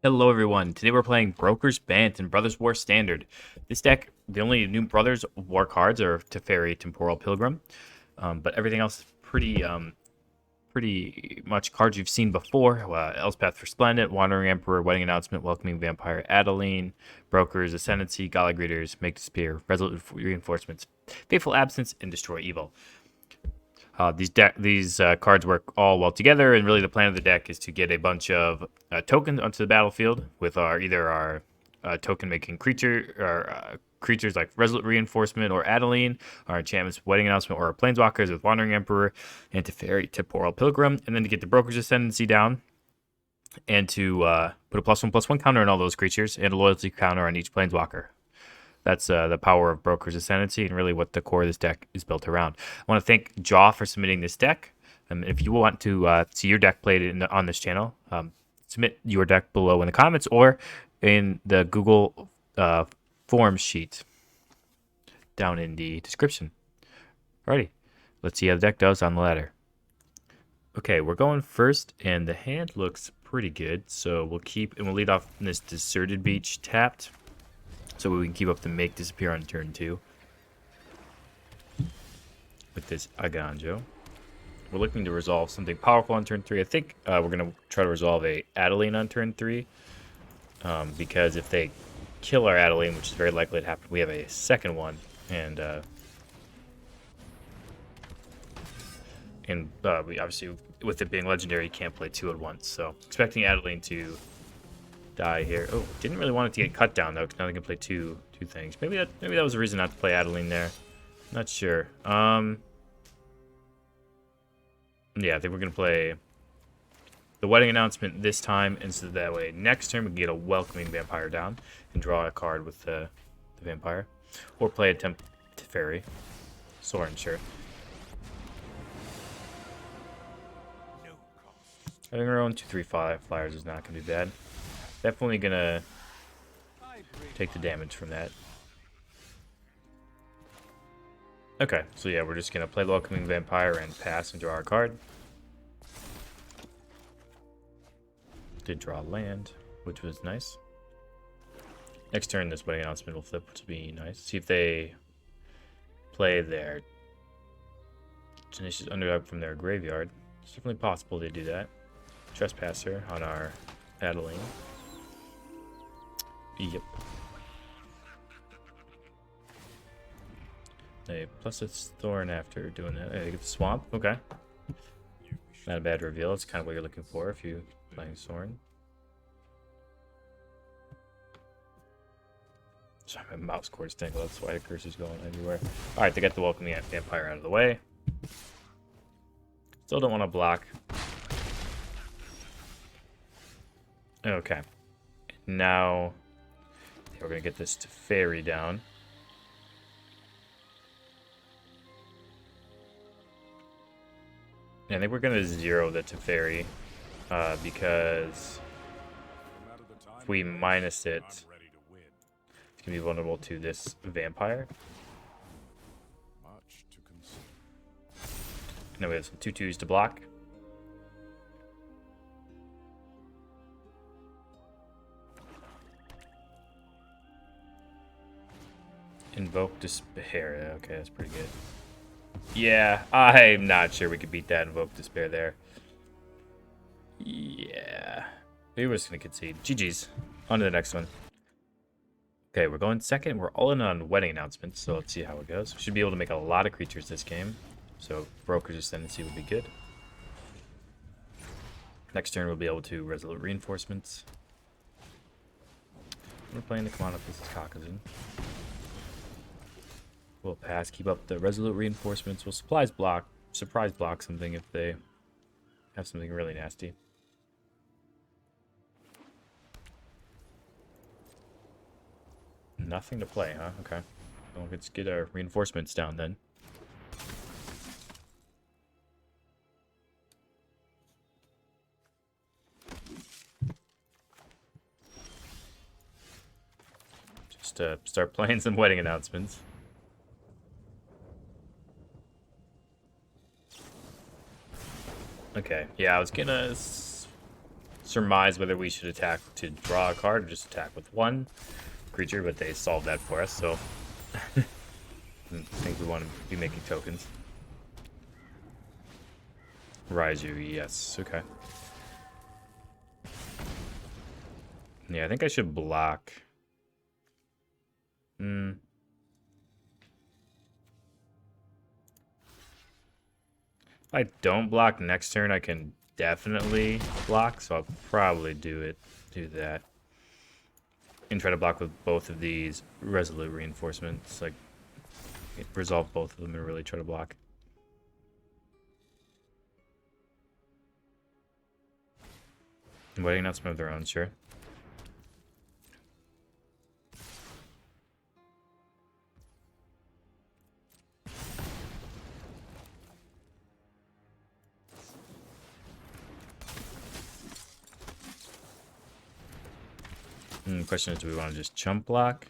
Hello everyone, today we're playing Broker's Bant and Brothers War Standard. This deck, the only new Brothers War cards are Teferi, Temporal Pilgrim, but everything else is pretty much cards you've seen before. Elspeth Resplendent, Wandering Emperor, Wedding Announcement, Welcoming Vampire, Adeline, Broker's Ascendancy, Gala Greeters, Make Despair, Resolute Reinforcements, Faithful Absence, and Destroy Evil. These cards work all well together, and really the plan of the deck is to get a bunch of tokens onto the battlefield with either our token-making creatures like Resolute Reinforcement or Adeline, our enchantments, Wedding Announcement, or our Planeswalkers with Wandering Emperor and Teferi, Temporal Pilgrim, and then to get the Broker's Ascendancy down and to put a +1/+1 counter on all those creatures and a loyalty counter on each Planeswalker. That's the power of Broker's Ascendancy and really what the core of this deck is built around. I want to thank Jaw for submitting this deck. If you want to see your deck played on this channel, submit your deck below in the comments or in the Google Forms sheet down in the description. Alrighty, let's see how the deck does on the ladder. Okay, we're going first, and the hand looks pretty good. So we'll lead off in this Deserted Beach tapped, so we can keep up the Make Disappear on turn 2 with this Aganjo. We're looking to resolve something powerful on turn 3. I think we're going to try to resolve a Adeline on turn 3, because if they kill our Adeline, which is very likely to happen, we have a second one, and we obviously, with it being legendary, you can't play 2 at once. So expecting Adeline to die here. Oh, didn't really want it to get cut down though, because now they can play two things. Maybe that was a reason not to play Adeline there. Not sure. Yeah, I think we're gonna play the Wedding Announcement this time, and so that way next turn we can get a Welcoming Vampire down and draw a card with the Vampire, or play a Teferi. Soren, sure. Having our own 2/3/5 flyers is not gonna be bad. Definitely gonna take the damage from that. Okay, so yeah, we're just gonna play the Welcoming Vampire and pass and draw our card. Did draw land, which was nice. Next turn, this Wedding Announcement will flip, which will be nice. See if they play their Tenacious Underdog from their graveyard. It's definitely possible they do that. Trespasser on our Adeline. Yep. Hey, plus it's Thorn after doing that. Hey, get the Swamp. Okay. Not a bad reveal. It's kind of what you're looking for if you're playing Thorn. Sorry, my mouse cord's tangled. That's why the cursor's going everywhere. Alright, they got the Welcoming Vampire out of the way. Still don't want to block. Okay. Now we're going to get this Teferi down. And I think we're going to zero the Teferi, because if we minus it, it's going to be vulnerable to this Vampire. And then we have some 2/2s to block. Invoke Despair. Okay, that's pretty good. Yeah, I'm not sure we could beat that Invoke Despair there. Yeah. Maybe we're just going to concede. GG's. On to the next one. Okay, we're going second. We're all in on Wedding Announcements, so let's see how it goes. We should be able to make a lot of creatures this game, so Broker's Ascendancy would be good. Next turn, we'll be able to Resolute Reinforcements. We're playing the Kamana Pieces Kakazin. We'll pass, keep up the Resolute Reinforcements. We'll surprise block something if they have something really nasty. Nothing to play, huh? Okay. Well, let's get our reinforcements down then. Just start playing some Wedding Announcements. Okay, yeah, I was gonna surmise whether we should attack to draw a card or just attack with one creature, but they solved that for us, so I think we want to be making tokens. Raiju, yes, okay. Yeah, I think I should block. If I don't block next turn, I can definitely block, so I'll probably do that. And try to block with both of these resolute reinforcements, like resolve both of them and really try to block. Wedding announcement of their own, sure. The question is, do we want to just chump block?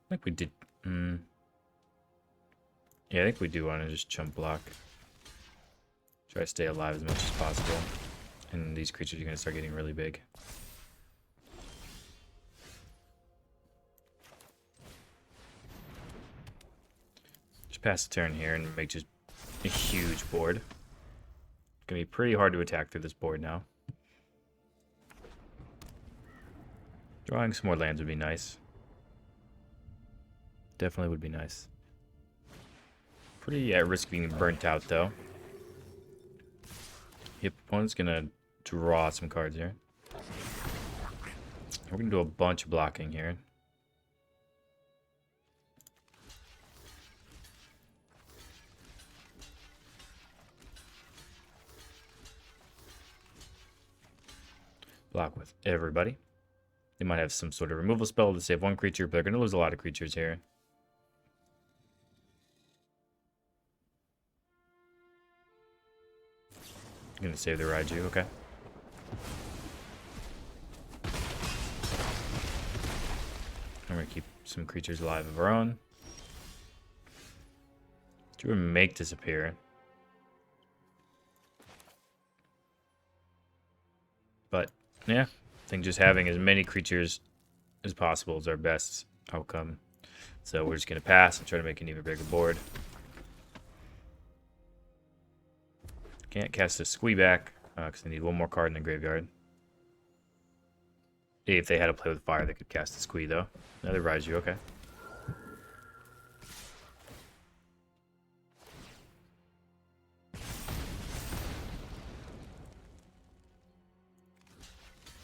I think we did. Yeah, I think we do want to just chump block. Try to stay alive as much as possible. And these creatures are going to start getting really big. Just pass the turn here and make just a huge board. It's going to be pretty hard to attack through this board now. Drawing some more lands would be nice. Definitely would be nice. Pretty at risk of being burnt out, though. Yep, opponent's gonna draw some cards here. We're gonna do a bunch of blocking here. Block with everybody. They might have some sort of removal spell to save one creature, but they're going to lose a lot of creatures here. I'm going to save the Raiju, okay. I'm going to keep some creatures alive of our own. Do a make disappear. But, yeah. I think just having as many creatures as possible is our best outcome. So we're just going to pass and try to make an even bigger board. Can't cast a Squee back because they need one more card in the graveyard. If they had to play with fire, they could cast a Squee, though. Another Raiju, okay.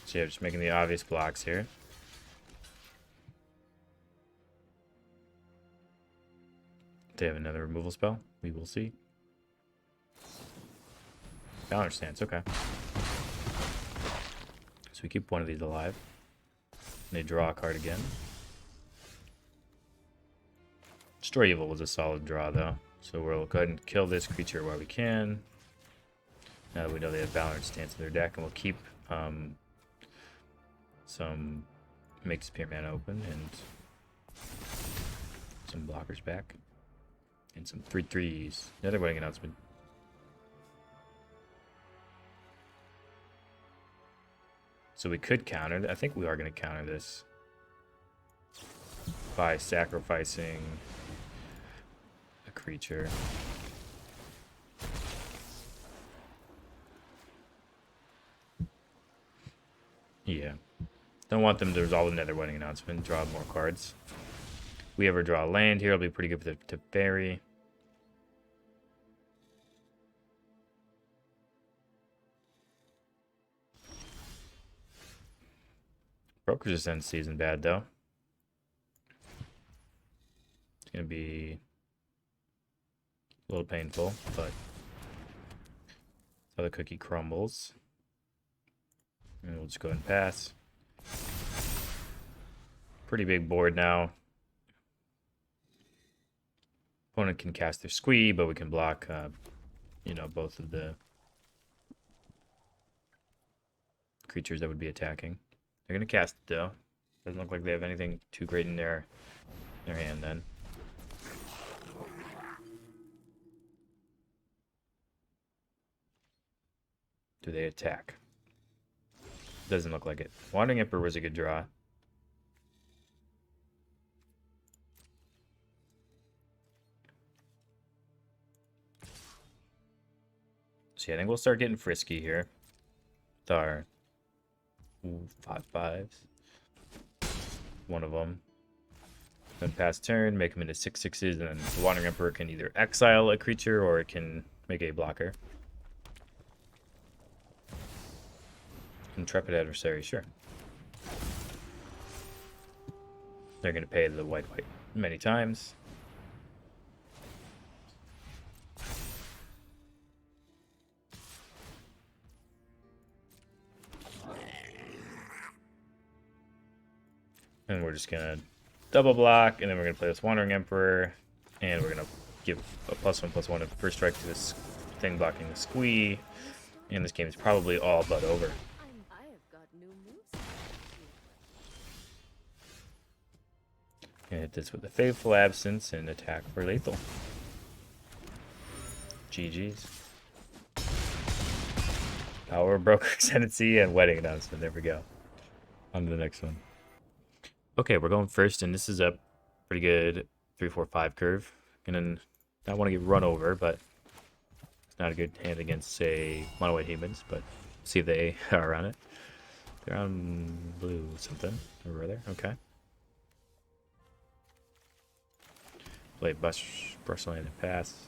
So yeah, just making the obvious blocks here. They have another removal spell. We will see. Balance stance, okay. So we keep one of these alive. And they draw a card again. Destroy Evil was a solid draw, though. So we'll go ahead and kill this creature while we can. Now that we know they have Balance stance in their deck, and we'll keep some make Spear mana open and some blockers back. And some 3/3s. Another wedding announcement. So we could counter. I think we are going to counter this by sacrificing a creature. Yeah. Don't want them to resolve another wedding announcement. Draw more cards. If we ever draw a land here, it'll be pretty good for the Teferi. Broker's Ascent isn't bad, though. It's going to be a little painful, but so the cookie crumbles. And we'll just go ahead and pass. Pretty big board now. Opponent can cast their Squee, but we can block, you know, both of the creatures that would be attacking. They're going to cast it, though. Doesn't look like they have anything too great in their hand, then. Do they attack? Doesn't look like it. Wandering Emperor was a good draw. So yeah, I think we'll start getting frisky here. With our 5/5s. One of them. Then pass turn, make them into 6/6s, and then the Wandering Emperor can either exile a creature or it can make a blocker. Intrepid Adversary, sure. They're going to pay the white many times. And we're just going to double block, and then we're going to play this Wandering Emperor, and we're going to give a +1/+1 at first strike to this thing blocking the squee, and this game is probably all but over. Gonna hit this with a Faithful Absence and attack for lethal. GG's. Power Broker Ascendancy and Wedding Announcement. There we go. On to the next one. Okay, we're going first, and this is a pretty good 3-4-5 curve. Gonna not want to get run over, but it's not a good hand against, say, mono white humans, but see if they are on it. They're on blue something, or other. Okay. Play Brushland and pass.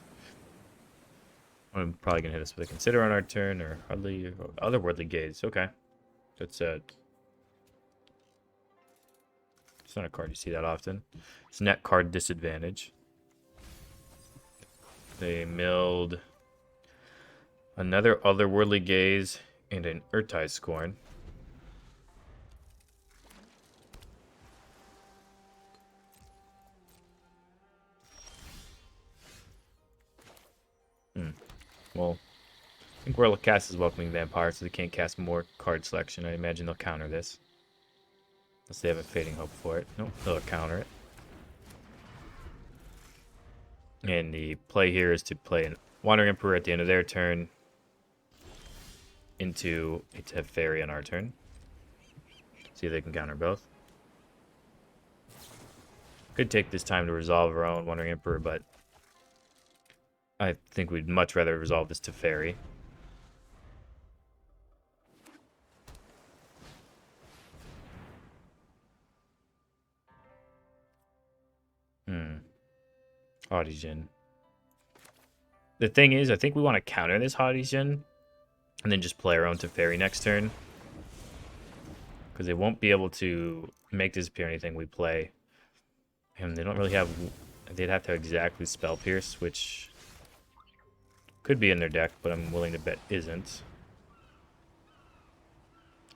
I'm probably gonna hit us with a Consider on our turn, or Otherworldly Gaze. Okay, that's it's not a card you see that often. It's net card disadvantage. They milled another Otherworldly Gaze and an Urtai Scorn. Well, I think World of Cast is Welcoming Vampire, so they can't cast more card selection. I imagine they'll counter this. Unless they have a Fading Hope for it. Nope, they'll counter it. And the play here is to play a Wandering Emperor at the end of their turn into a Teferi on our turn. See if they can counter both. Could take this time to resolve our own Wandering Emperor, but I think we'd much rather resolve this Teferi. Haudijin. The thing is, I think we want to counter this Haudijin and then just play our own Teferi next turn. Because they won't be able to make disappear anything we play. And they don't really have... They'd have to exactly Spell Pierce, which could be in their deck, but I'm willing to bet isn't.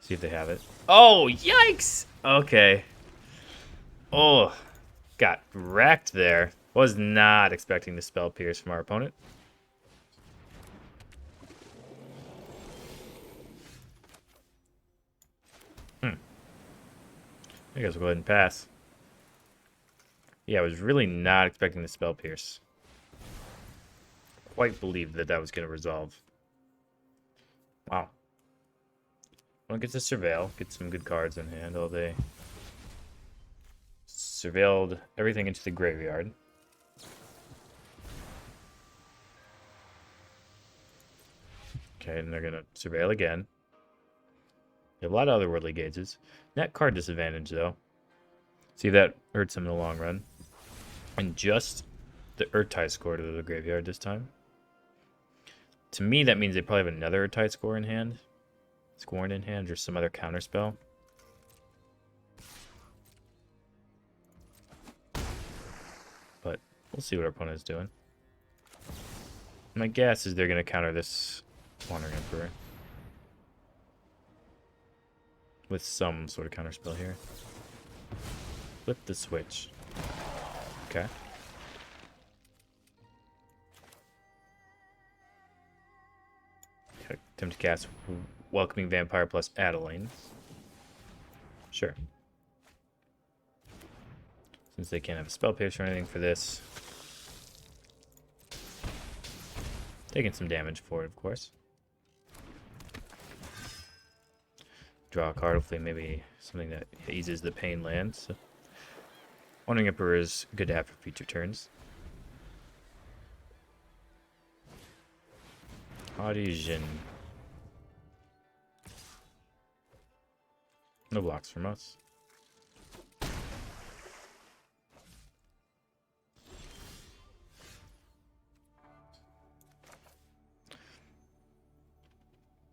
See if they have it. Oh, yikes! Okay. Oh, got wrecked there. Was not expecting the Spell Pierce from our opponent. I guess we'll go ahead and pass. Yeah, I was really not expecting the Spell Pierce. Quite believed that that was going to resolve. Wow. One gets to Surveil. Get some good cards in hand all day. Surveilled everything into the graveyard. Okay, and they're going to Surveil again. They have a lot of Otherworldly Gazes. Net card disadvantage, though. See if that hurts them in the long run. And just the Urtai score to the graveyard this time. To me, that means they probably have another Urtai score in hand. Scorn in hand, or some other counter spell. But we'll see what our opponent is doing. My guess is they're going to counter this Wandering Emperor with some sort of counter spell here. Flip the switch. Okay. Attempt to cast Welcoming Vampire plus Adeline. Sure. Since they can't have a Spell Pierce or anything for this. Taking some damage for it, of course. Draw a card, hopefully maybe something that eases the pain lands. So, Wandering Emperor is good to have for future turns. Audition. No blocks from us.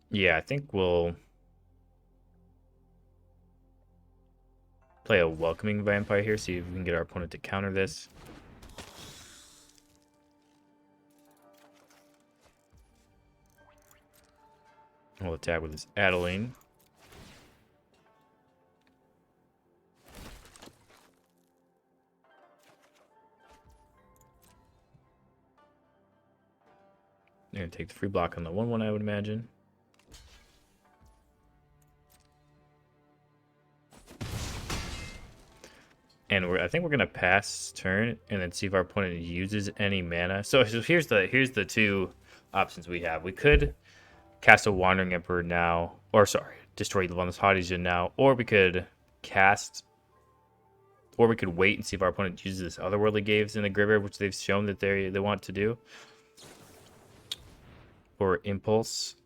Yeah, I think we'll play a Welcoming Vampire here, see if we can get our opponent to counter this. We'll attack with this Adeline. They're going to take the free block on the 1/1, I would imagine. And I think we're going to pass turn and then see if our opponent uses any mana. So here's the two options we have. We could cast a Wandering Emperor now, or sorry, destroy the Wellness Hotties now, or we could wait and see if our opponent uses this Otherworldly Gaze in the graveyard, which they've shown that they want to do. Or Impulse,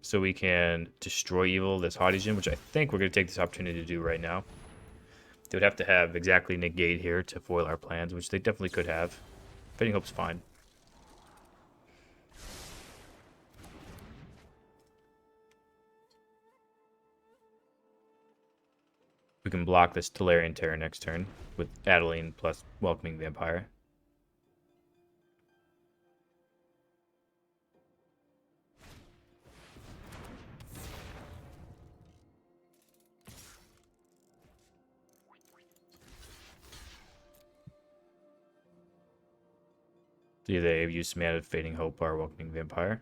so we can destroy evil this Hotties, which I think we're going to take this opportunity to do right now. They would have to have exactly negate here to foil our plans, which they definitely could have. Fading Hope's fine. We can block this Tolarian Terror next turn with Adeline plus Welcoming Vampire. Do they use some mana Fading Hope or Welcoming Vampire?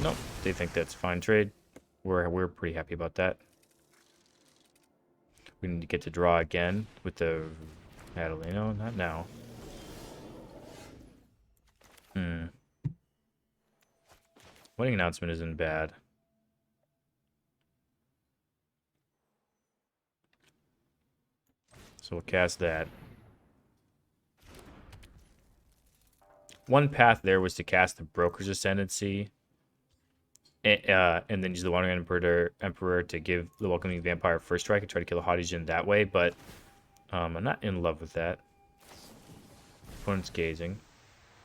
Nope, they think that's fine trade. We're pretty happy about that. We need to get to draw again with the Adelino. Not now. Wedding Announcement isn't bad. So we'll cast that. One path there was to cast the Broker's Ascendancy and then use the Wandering Emperor to give the Welcoming Vampire first strike and try to kill the Hotties that way, but I'm not in love with that. Opponent's Gazing.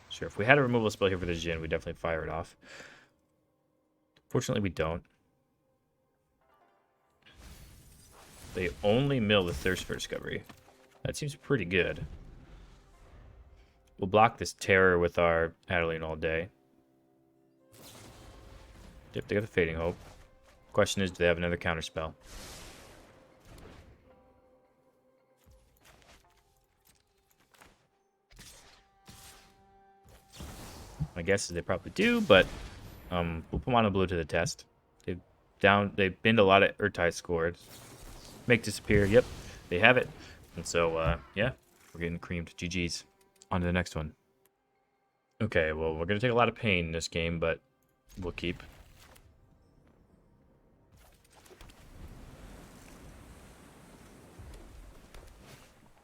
Sure, if we had a removal spell here for the Jin, we'd definitely fire it off. Fortunately, we don't. They only mill the Thirst for Discovery. That seems pretty good. We'll block this Terror with our Adeline all day. Yep, they got the Fading Hope. Question is, do they have another counter spell? My guess is they probably do, but we'll put Mono Blue to the test. They've binned a lot of Urtai scored. Make disappear. Yep, they have it. And so, yeah, we're getting creamed. GG's. On to the next one. Okay, well, we're going to take a lot of pain in this game, but we'll keep.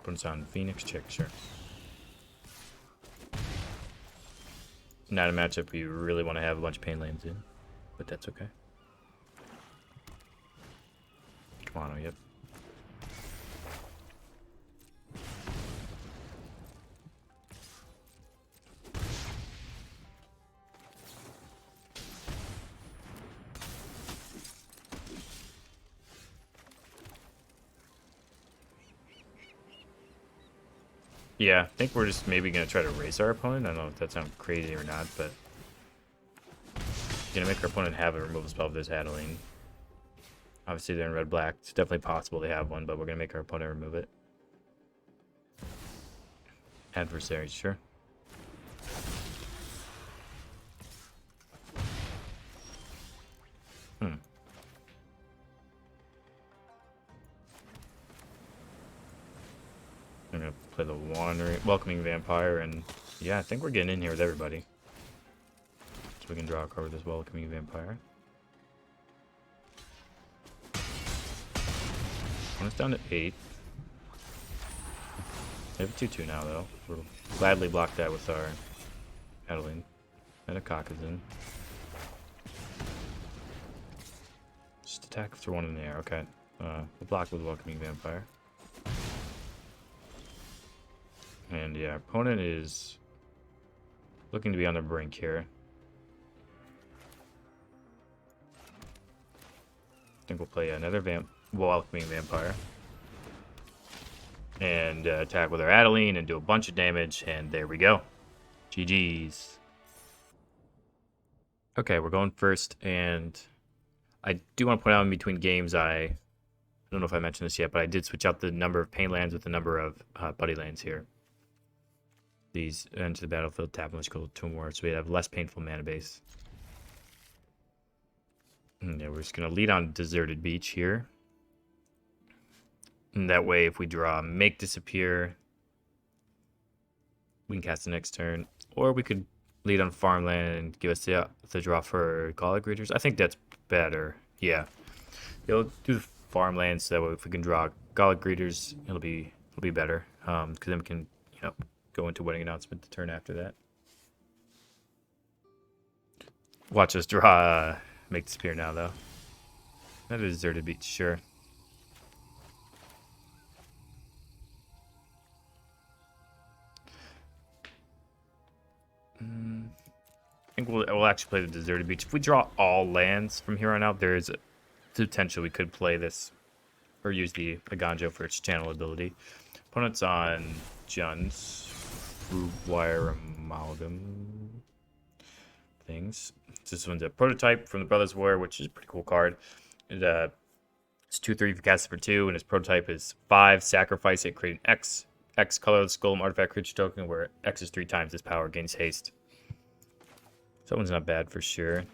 Put us on Phoenix check, sure. Not a matchup we really want to have a bunch of pain lanes in, but that's okay. Come on, yep. Yeah, I think we're just maybe going to try to race our opponent. I don't know if that sounds crazy or not, but going to make our opponent have a removal spell with this Adeline. Obviously, they're in red-black. It's definitely possible they have one, but we're going to make our opponent remove it. Adversaries, sure. I'm going to play the Welcoming Vampire, and yeah, I think we're getting in here with everybody. So we can draw a card with this Welcoming Vampire. Opponent's down to 8. They have a 2-2 now, though. We'll gladly block that with our Adeline and a Cockazin. Just attack if they're one in the air. Okay. We'll block with Welcoming Vampire. And yeah, our opponent is looking to be on the brink here. I think we'll play another Welcoming Vampire. And attack with our Adeline and do a bunch of damage, and there we go. GG's. Okay, we're going first, and I do want to point out in between games, I don't know if I mentioned this yet, but I did switch out the number of pain lands with the number of buddy lands here. These enter the battlefield, tap them, which go to more, so we have less painful mana base. And yeah, we're just going to lead on Deserted Beach here. And that way, if we draw Make Disappear, we can cast the next turn. Or we could lead on Farmland and give us the draw for Gallic Greeters. I think that's better. Yeah. You'll do the Farmland so that way if we can draw Gallic Greeters, it'll be better. Because then we can, go into Wedding Announcement the turn after that. Watch us draw Make Disappear now, though. Another Deserted Beach, sure. I think we'll actually play the Deserted Beach. If we draw all lands from here on out, there is a potential we could play this or use the Aganjo for its channel ability. Opponent's on Juns, Wire Amalgam things. This one's a prototype from the Brothers War, which is a pretty cool card. It's 2/3 if you cast it for 2, and its prototype is 5. Sacrifice it, create an X colorless golem artifact creature token where X is 3 times its power, gains haste. So that one's not bad for sure.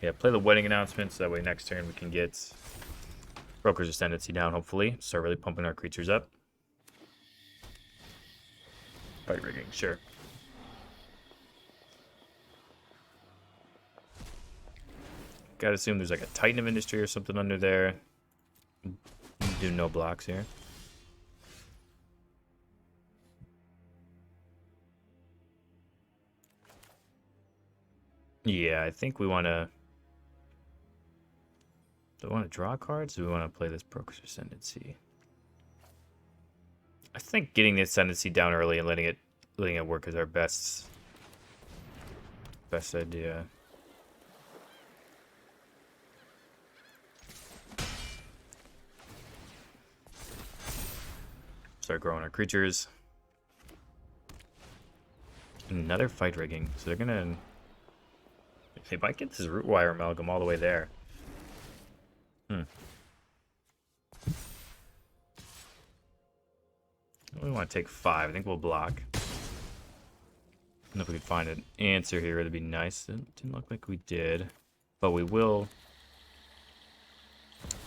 Yeah, play the Wedding Announcement so that way next turn we can get Broker's Ascendancy down, hopefully. Start really pumping our creatures up. Fight rigging, sure. Gotta assume there's like a Titan of Industry or something under there. Do no blocks here. Yeah, I think we want to... Do we want to draw cards, or do we want to play this Broker's Ascendancy? I think getting the Ascendancy down early and letting it work is our best idea. Start growing our creatures. Another fight rigging, so they're gonna... They might get this Root Wire Amalgam all the way there. We want to take 5. I think we'll block. And if we could find an answer here, that'd be nice. It didn't look like we did. But we will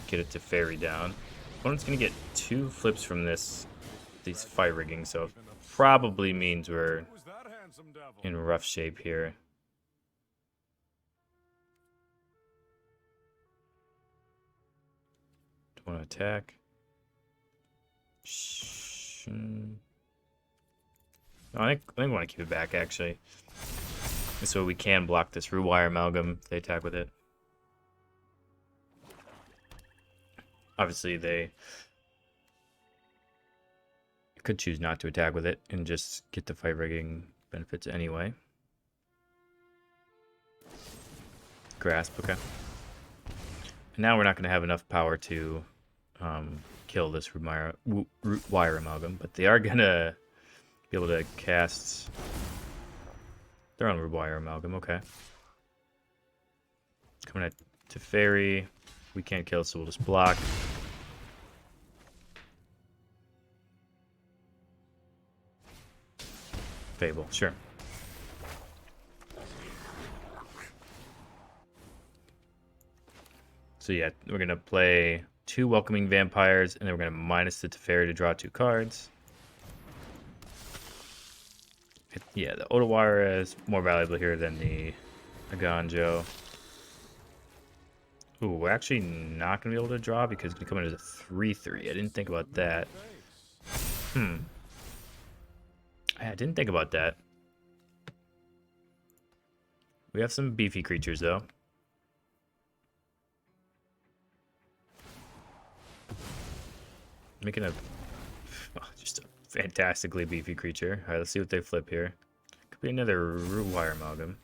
get it to Fairy down. Opponent's going to get 2 flips from these fight rigging, so it probably means we're in rough shape here. Don't want to attack. No, I think we want to keep it back, actually. So we can block this Root Wire Amalgam if they attack with it. Obviously, they could choose not to attack with it and just get the fight rigging benefits anyway. Grasp, okay. And now we're not going to have enough power to kill this Root Wire Amalgam, but they are going to be able to cast their own Root Wire Amalgam, okay. Coming at Teferi. We can't kill, so we'll just block. Fable, sure. So yeah, we're going to play 2 Welcoming Vampires, and then we're going to minus the Teferi to draw 2 cards. Yeah, the Otawara is more valuable here than the Aganjo. Ooh, we're actually not going to be able to draw because it's going to come in as a 3/3. I didn't think about that. I didn't think about that. We have some beefy creatures, though. Making a... just a fantastically beefy creature. Alright, let's see what they flip here. Could be another Root Wire Amalgam.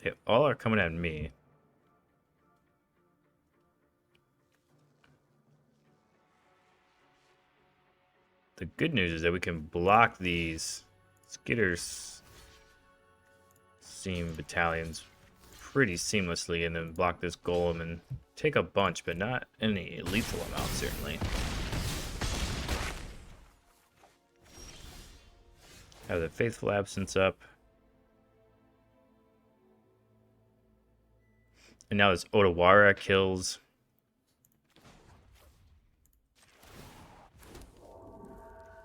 They all are coming at me. The good news is that we can block these Skitters Seam Battalions pretty seamlessly and then block this Golem and take a bunch, but not any lethal amount, certainly. Have the Faithful Absence up. And now this Otawara kills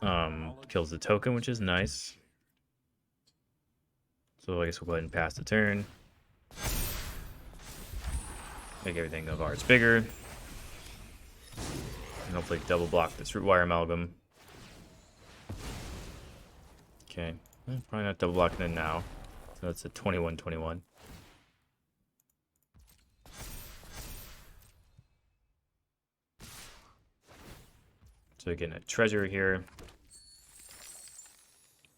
the token, which is nice. So I guess we'll go ahead and pass the turn. Make everything of ours bigger. And hopefully double block this Root Wire Amalgam. Okay. Probably not double blocking it now. So that's a 21/21. So we're getting a treasure here.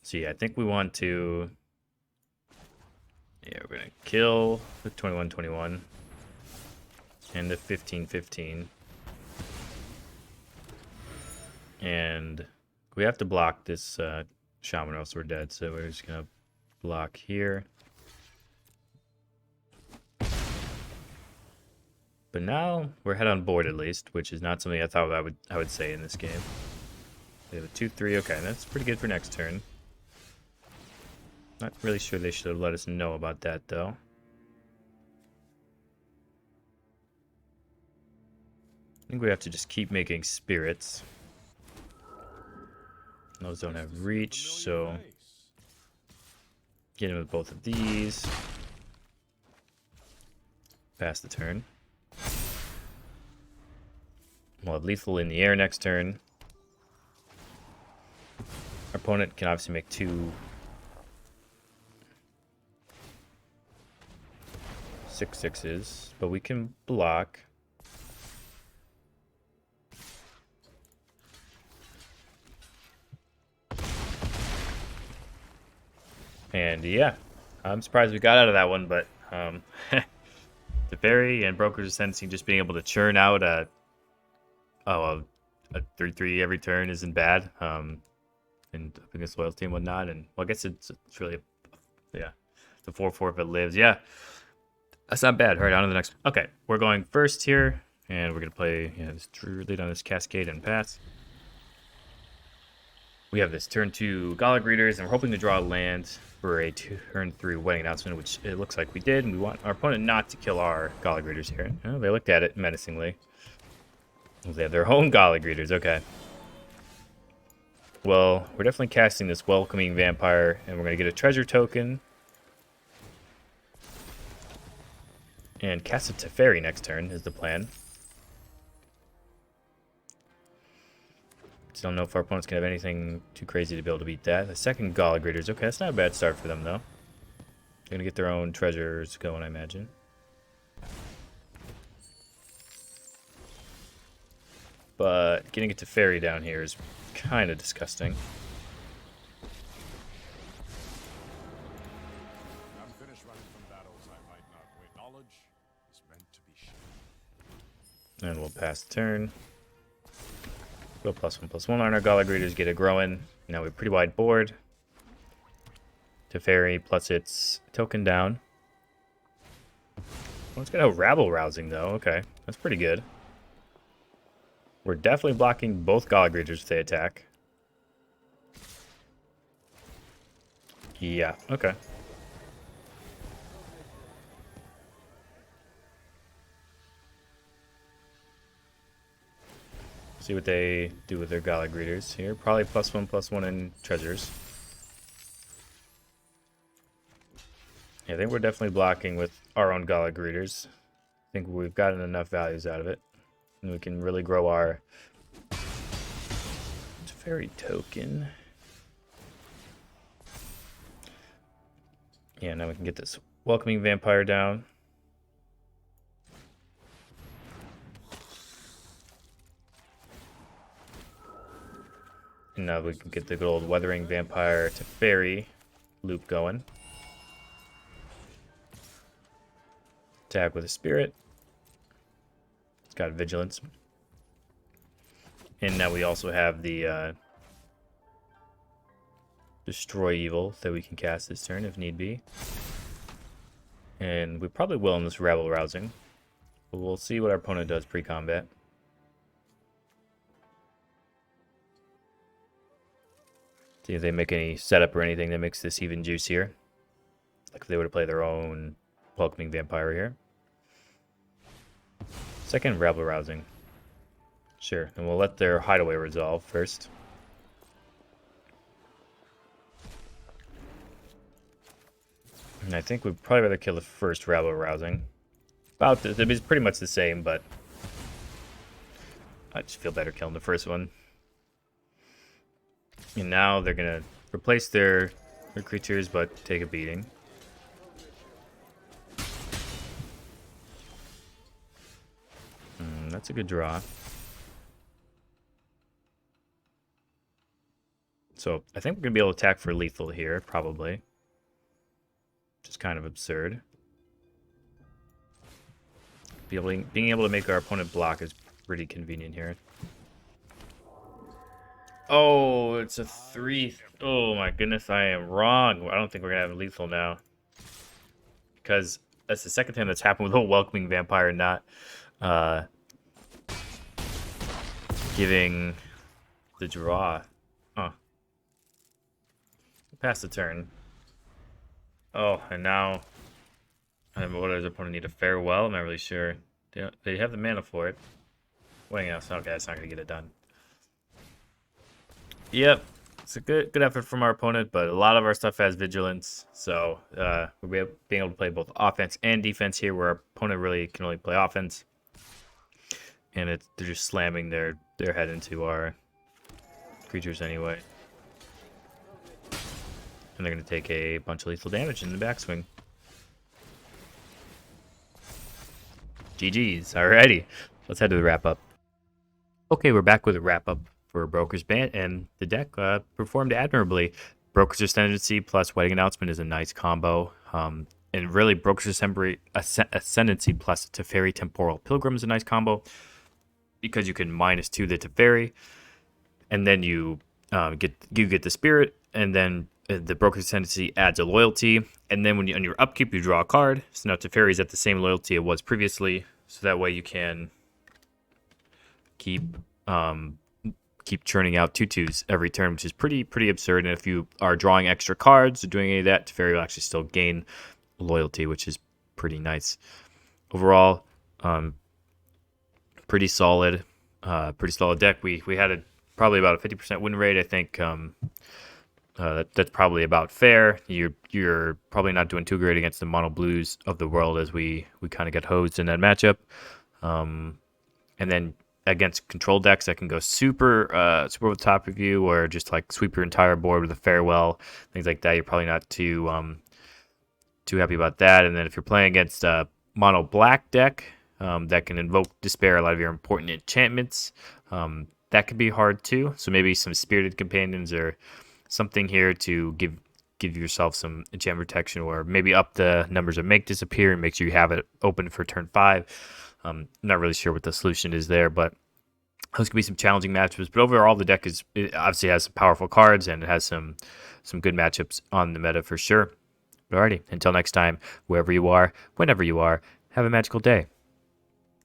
So yeah, I think we want to... Yeah, we're going to kill the 21/21 and the 15/15. And we have to block this Shaman or else we're dead. So we're just going to block here. But now we're head on board at least, which is not something I thought I would say in this game. We have a 2/3. Okay, that's pretty good for next turn. Not really sure they should have let us know about that, though. I think we have to just keep making spirits. Those don't have reach, so... Get in with both of these. Pass the turn. We'll have lethal in the air next turn. Our opponent can obviously make 2 6/6s, but we can block. And yeah, I'm surprised we got out of that one, but Teferi and Broker's Ascendancy just being able to churn out a 3/3 every turn isn't bad. And against loyalty and whatnot, and well, I guess it's really it's a 4/4 if it lives. Yeah. That's not bad. All right, on to the next. Okay, we're going first here, and we're going to play this Druid on this Cascade and pass. We have this turn 2 Gala Greeters, and we're hoping to draw a land for a turn 3 Wedding Announcement, which it looks like we did, and we want our opponent not to kill our Gala Greeters here. Oh, they looked at it menacingly. They have their own Gala Greeters, okay. Well, we're definitely casting this Welcoming Vampire, and we're going to get a treasure token. And cast a Teferi next turn is the plan. Just don't know if our opponent's going to have anything too crazy to be able to beat that. The second Gala Greeters. Okay, that's not a bad start for them, though. They're going to get their own treasures going, I imagine. But getting a Teferi down here is kind of disgusting. And we'll pass the turn. Go +1/+1 on our Gala Greeters, get it growing. Now we have a pretty wide board. Teferi plus its token down. Well, it's got a Rabble Rousing, though. Okay, that's pretty good. We're definitely blocking both Gala Greeters if they attack. Yeah, okay. See what they do with their Gala Greeters here. Probably +1/+1 in treasures. Yeah, I think we're definitely blocking with our own Gala Greeters. I think we've gotten enough values out of it. And we can really grow our Teferi token. Yeah, now we can get this Welcoming Vampire down. And now we can get the good old Weathering Vampire Teferi loop going. Attack with a Spirit. It's got Vigilance. And now we also have the Destroy Evil that we can cast this turn if need be. And we probably will in this Rabble Rousing. But we'll see what our opponent does pre-combat. See if they make any setup or anything that makes this even juicier. Like if they were to play their own Welcoming Vampire here. Second, Rabble Rousing. Sure, and we'll let their Hideaway resolve first. And I think we'd probably rather kill the first Rabble Rousing. It's pretty much the same, but I just feel better killing the first one. And now they're gonna replace their creatures, but take a beating. That's a good draw. So I think we're gonna be able to attack for lethal here, probably. Which is kind of absurd. Being able to make our opponent block is pretty convenient here. Oh, it's a 3. Oh my goodness, I am wrong. I don't think we're gonna have lethal now. Because that's the second time that's happened with a Welcoming Vampire not giving the draw. Huh. Pass the turn. Oh, and now what does the opponent need? A Farewell? I'm not really sure. They have the mana for it. Wait, else. Okay, that's not gonna get it done. Yep, it's a good effort from our opponent, but a lot of our stuff has Vigilance, so we're being able to play both offense and defense here, where our opponent really can only play offense, and they're just slamming their head into our creatures anyway, and they're going to take a bunch of lethal damage in the backswing. GG's. Alrighty, let's head to the wrap-up. Okay, we're back with a wrap-up for Broker's Band, and the deck performed admirably. Broker's Ascendancy plus Wedding Announcement is a nice combo. And really, Broker's Ascendancy plus Teferi Temporal Pilgrim is a nice combo because you can -2 the Teferi, and then you get the Spirit, and then the Broker's Ascendancy adds a loyalty, and then when on your upkeep you draw a card. So now Teferi is at the same loyalty it was previously, so that way you can keep churning out 2/2s every turn, which is pretty absurd. And if you are drawing extra cards or doing any of that, Teferi will actually still gain loyalty, which is pretty nice. Overall, pretty solid deck. We had probably about a 50% win rate. I think that's probably about fair. You're probably not doing too great against the mono blues of the world, as we kind of get hosed in that matchup. And then against control decks that can go super over the top of you, or just like sweep your entire board with a Farewell, things like that, you're probably not too happy about that. And then if you're playing against a mono black deck that can invoke Despair a lot of your important enchantments, that could be hard too. So maybe some Spirited Companions or something here to give yourself some enchantment protection, or maybe up the numbers of Make Disappear and make sure you have it open for turn 5. Not really sure what the solution is there, but those could be some challenging matchups. But overall, the deck it obviously has some powerful cards, and it has some good matchups on the meta for sure. Alrighty, until next time, wherever you are, whenever you are, have a magical day.